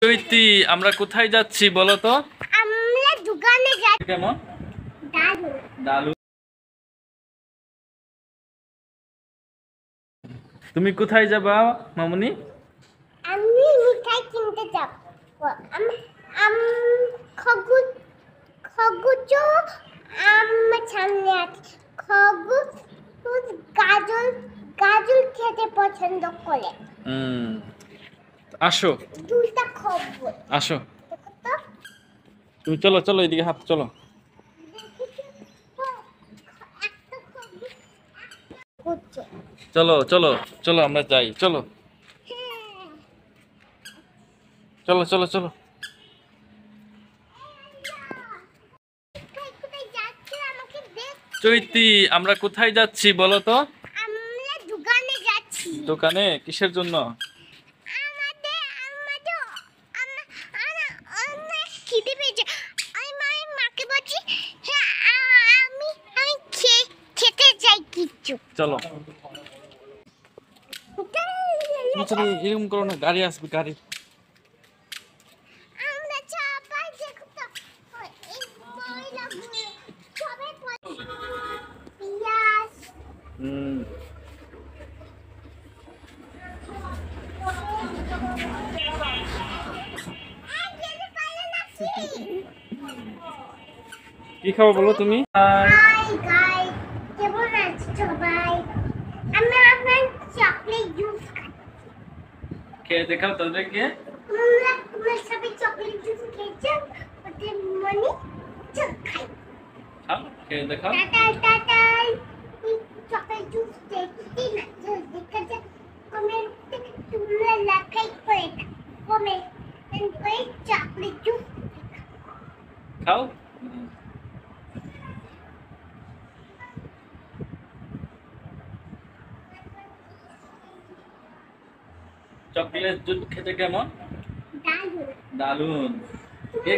চৈতি, আমরা কোথায় যাচ্ছি বলো তো? আমরা দোকানে যাচ্ছি। কেমন? দারুণ। দারুণ। তুমি কোথায় যাবা মামুনি? আমি মিঠাই কিনতে যাব। আম আম খগুজ খগুজ সামনে আছে। খগুজ গাজর গাজর খেতে পছন্দ করে। আসো দুইটা খবর আসো, দেখো তো। তুমি চলো চলো, এদিকে হাত চলো। একটা খবর করছে। চলো চলো চলো, আমরা যাই, চলো হ্যাঁ। চলো চলো চলো। কোথায় যাচ্ছি আমাকে দেখ। চৈতি, আমরা কোথায় যাচ্ছি বলো তো? আমরা দোকানে যাচ্ছি। দোকানে কিসের জন্য? আমাদের আমাদের অনেক খিদে পেয়েছে। আমি মাকে বলছি হ্যাঁ আমি আমি খেতে চাই কিছু। চলো চলো, এরকম করো না, গাড়ি আসবে, গাড়ি। আমরা সবাই দেখো তো এই ময়লাগুলো সবাই পিয়াজ হুম, কি খাবো বলো তুমি? হাই গাইস, কেমন আছো সবাই? আমি আপনার চকলেট জুস খেয়ে দেখাও তাদেরকে। তোমরা সবাই চকলেট জুস খেয়েছো? ওদের মনে চক খাই। খাও, খেয়ে দেখাও। Tata tata. এই চকলেট জুস দেখতে না দেখা যায় কমেন্টে তোমরা লাইক করে দাও। কমেন্ট করে চকলেট জুস খাও। চকলেট দুধ খেতে কেমন? দারুণ। দারুন। কে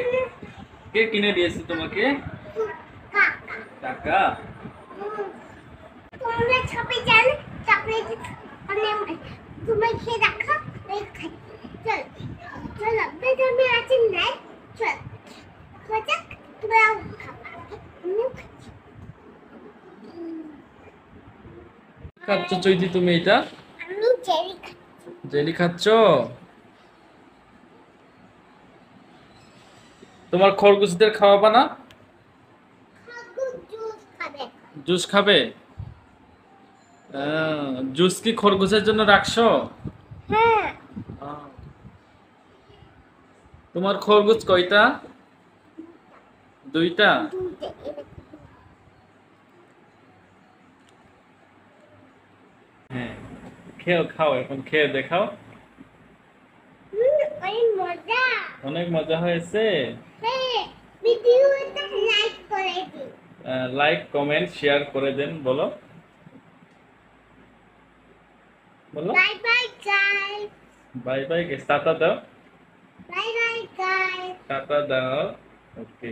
কে কিনে দিয়েছে তোমাকে? কাকা। টাকা? তোমরা সবাই জানো চকলেট অনেক তুমি খেয়ে দেখো এই খাই। চল চলো বেদমে আছে নাই চল খাওয়া তোমরাও খাবা। আমিও খাচ্ছি। খাচ্ছ চৈতি তুমি এটা? আমি জেলি খাচ্ছি। জেলি খাচ্ছ? তোমার খরগোশদের খাওয়াবা না? খরগোশ জুস খাবে। জুস খাবে? জুস কি খরগোশের জন্য রাখছো? হ্যাঁ। আহ। তোমার খরগোশ কয়টা? দুইটা? দুধে হ্যাঁ, খেও, খাও, এখন খেয়ে দেখাও। অনেক মজা। অনেক মজা হয়েছে। হ্যাঁ, ভিডিওটা লাইক করে দিন। লাইক, কমেন্ট, শেয়ার করে দেন, বলো বলো। Bye bye guys. Bye bye, tata দাও। Bye bye guys. টাটা দাও। ওকে।